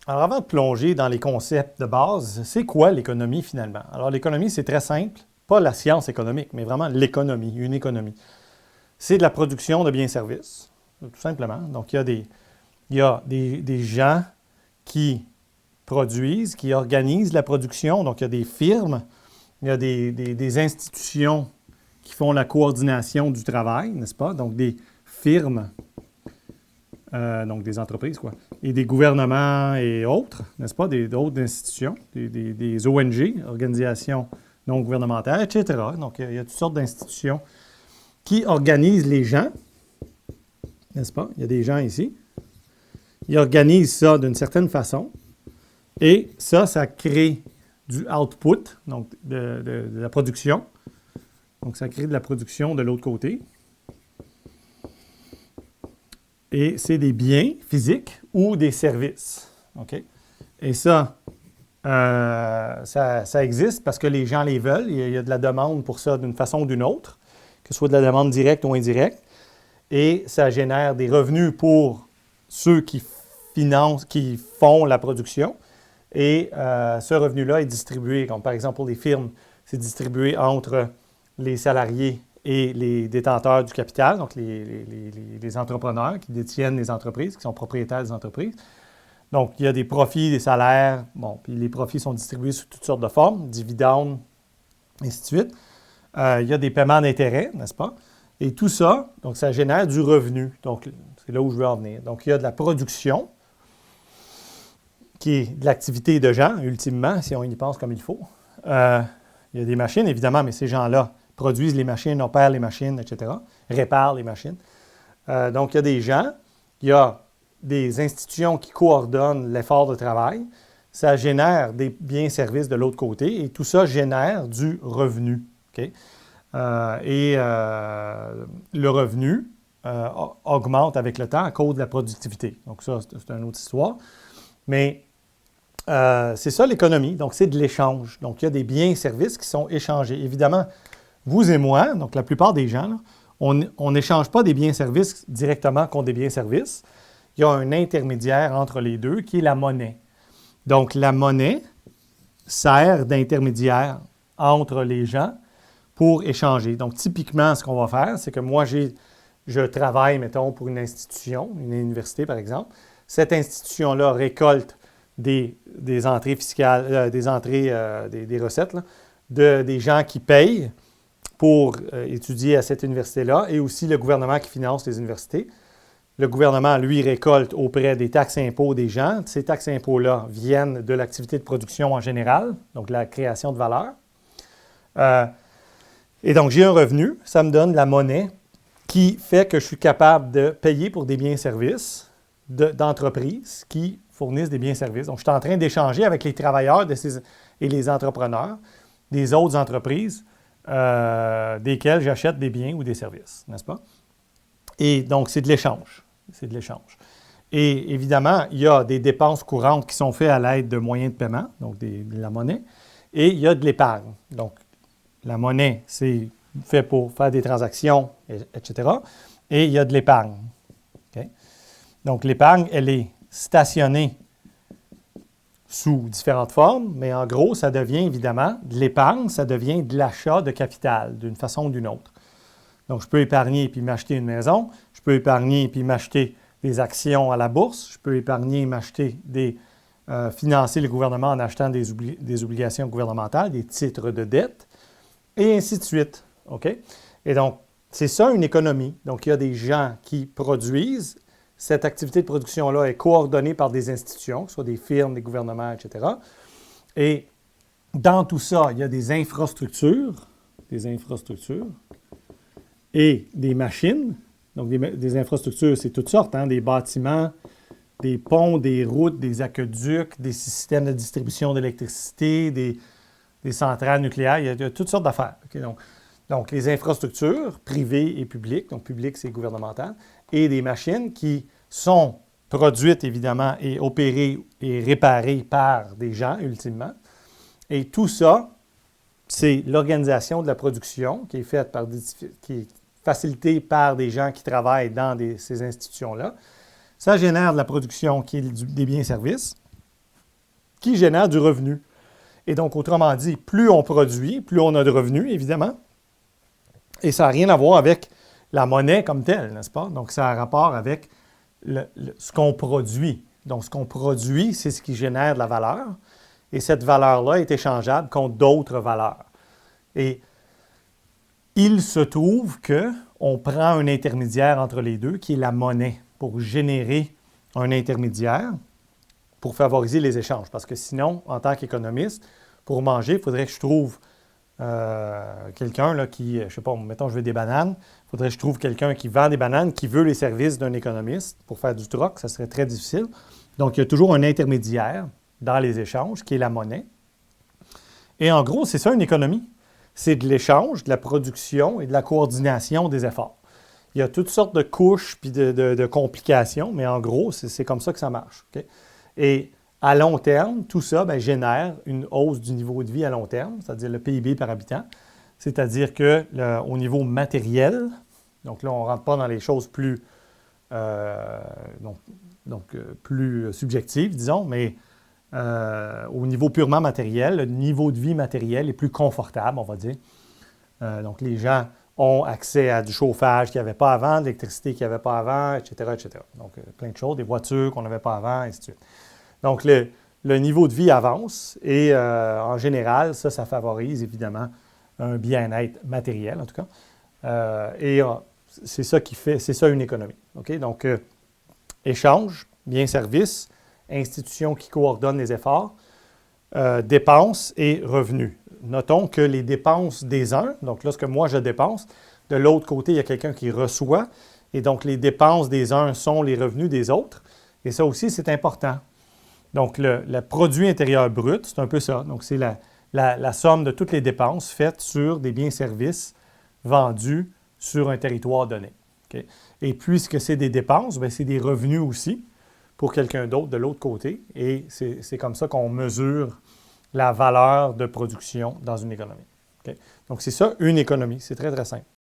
Alors, avant de plonger dans les concepts de base, c'est quoi l'économie finalement? Alors, l'économie, c'est très simple. Pas la science économique, mais vraiment l'économie, une économie. C'est de la production de biens et services, tout simplement. Donc, il y a des gens qui produisent, qui organisent la production. Donc, il y a des firmes, il y a des institutions qui font la coordination du travail, n'est-ce pas? Donc, des firmes, donc des entreprises, quoi, et des gouvernements et autres, n'est-ce pas? D'autres institutions, des ONG, organisations non gouvernementales, etc. Donc, il y a toutes sortes d'institutions qui organisent les gens, n'est-ce pas? Il y a des gens ici. Ils organisent ça d'une certaine façon. Et ça crée du output, donc de la production. Donc, ça crée de la production de l'autre côté. Et c'est des biens physiques ou des services. OK? Et ça existe parce que les gens les veulent. Il y a de la demande pour ça d'une façon ou d'une autre, que ce soit de la demande directe ou indirecte. Et ça génère des revenus pour ceux qui financent, qui font la production. Et ce revenu-là est distribué, comme par exemple pour les firmes, c'est distribué entre les salariés et les détenteurs du capital, donc les entrepreneurs qui détiennent les entreprises, qui sont propriétaires des entreprises. Donc, il y a des profits, des salaires, bon, puis les profits sont distribués sous toutes sortes de formes, dividendes, et ainsi de suite. Il y a des paiements d'intérêts, n'est-ce pas? Et tout ça, donc ça génère du revenu. Donc, c'est là où je veux en venir. Donc, il y a de la production, qui est de l'activité de gens, ultimement, si on y pense comme il faut. Il y a des machines, évidemment, mais ces gens-là produisent les machines, opèrent les machines, etc., réparent les machines. Donc, il y a des gens, il y a des institutions qui coordonnent l'effort de travail. Ça génère des biens et services de l'autre côté, et tout ça génère du revenu. Okay? Le revenu augmente avec le temps à cause de la productivité. Donc, ça, c'est une autre histoire. Mais c'est ça l'économie, donc c'est de l'échange. Donc il y a des biens et services qui sont échangés. Évidemment, vous et moi, donc la plupart des gens, là, on n'échange pas des biens et services directement contre des biens et services. Il y a un intermédiaire entre les deux qui est la monnaie. Donc la monnaie sert d'intermédiaire entre les gens pour échanger. Donc typiquement, ce qu'on va faire, c'est que moi, je travaille, mettons, pour une institution, une université par exemple. Cette institution-là récolte des entrées fiscales, des recettes, là, des gens qui payent pour étudier à cette université-là et aussi le gouvernement qui finance les universités. Le gouvernement, lui, récolte auprès des taxes et impôts des gens. Ces taxes et impôts-là viennent de l'activité de production en général, donc la création de valeur. Et donc, j'ai un revenu, ça me donne la monnaie qui fait que je suis capable de payer pour des biens et services d'entreprises qui fournissent des biens et services. Donc, je suis en train d'échanger avec les travailleurs et les entrepreneurs des autres entreprises desquelles j'achète des biens ou des services, n'est-ce pas? Et donc, c'est de l'échange. C'est de l'échange. Et évidemment, il y a des dépenses courantes qui sont faites à l'aide de moyens de paiement, donc de la monnaie, et il y a de l'épargne. Donc, la monnaie, c'est fait pour faire des transactions, etc. Et il y a de l'épargne. Okay? Donc, l'épargne, elle est stationnée sous différentes formes, mais en gros, ça devient évidemment de l'épargne, ça devient de l'achat de capital d'une façon ou d'une autre. Donc, je peux épargner et puis m'acheter une maison, je peux épargner et puis m'acheter des actions à la bourse, je peux épargner et m'acheter financer le gouvernement en achetant des obligations gouvernementales, des titres de dette, et ainsi de suite. OK? Et donc, c'est ça une économie. Donc, il y a des gens qui produisent. Cette activité de production-là est coordonnée par des institutions, que ce soit des firmes, des gouvernements, etc. Et dans tout ça, il y a des infrastructures et des machines. Donc, des infrastructures, c'est toutes sortes, hein, des bâtiments, des ponts, des routes, des aqueducs, des systèmes de distribution d'électricité, des centrales nucléaires, il y a toutes sortes d'affaires. Okay? Donc, les infrastructures privées et publiques, donc publiques, c'est gouvernemental, et des machines qui sont produites, évidemment, et opérées et réparées par des gens, ultimement. Et tout ça, c'est l'organisation de la production qui est faite qui est facilitée par des gens qui travaillent dans ces institutions-là. Ça génère de la production qui est des biens et services. qui génère du revenu. Et donc, autrement dit, plus on produit, plus on a de revenus, évidemment. Et ça n'a rien à voir avec la monnaie comme telle, n'est-ce pas? Donc, ça a rapport avec ce qu'on produit. Donc, ce qu'on produit, c'est ce qui génère de la valeur. Et cette valeur-là est échangeable contre d'autres valeurs. Et il se trouve qu'on prend un intermédiaire entre les deux, qui est la monnaie, pour générer un intermédiaire pour favoriser les échanges. Parce que sinon, en tant qu'économiste, pour manger, il faudrait que je trouve quelqu'un là, qui, je ne sais pas, mettons, je veux des bananes. Il faudrait que je trouve quelqu'un qui vend des bananes, qui veut les services d'un économiste pour faire du troc. Ça serait très difficile. Donc, il y a toujours un intermédiaire dans les échanges, qui est la monnaie. Et en gros, c'est ça une économie. C'est de l'échange, de la production et de la coordination des efforts. Il y a toutes sortes de couches puis de complications, mais en gros, c'est comme ça que ça marche. Okay? Et à long terme, tout ça génère une hausse du niveau de vie à long terme, c'est-à-dire le PIB par habitant. C'est-à-dire qu'au niveau matériel, donc là, on ne rentre pas dans les choses plus, plus subjectives, disons, mais au niveau purement matériel, le niveau de vie matériel est plus confortable, on va dire. Donc, les gens ont accès à du chauffage qu'il n'y avait pas avant, de l'électricité qu'il n'y avait pas avant, etc., etc. Donc, plein de choses, des voitures qu'on n'avait pas avant, et ainsi de suite. Donc, le niveau de vie avance et en général, ça favorise évidemment un bien-être matériel, en tout cas. C'est ça qui fait, c'est ça une économie. Okay? Donc, échange, biens-services, institutions qui coordonnent les efforts, dépenses et revenus. Notons que les dépenses des uns, donc lorsque moi je dépense, de l'autre côté, il y a quelqu'un qui reçoit, et donc les dépenses des uns sont les revenus des autres, et ça aussi, c'est important. Donc, le produit intérieur brut, c'est un peu ça. Donc, c'est la somme de toutes les dépenses faites sur des biens-services vendus sur un territoire donné. Okay? Et puisque c'est des dépenses, c'est des revenus aussi pour quelqu'un d'autre de l'autre côté. Et c'est comme ça qu'on mesure la valeur de production dans une économie. Okay? Donc, c'est ça, une économie. C'est très, très simple.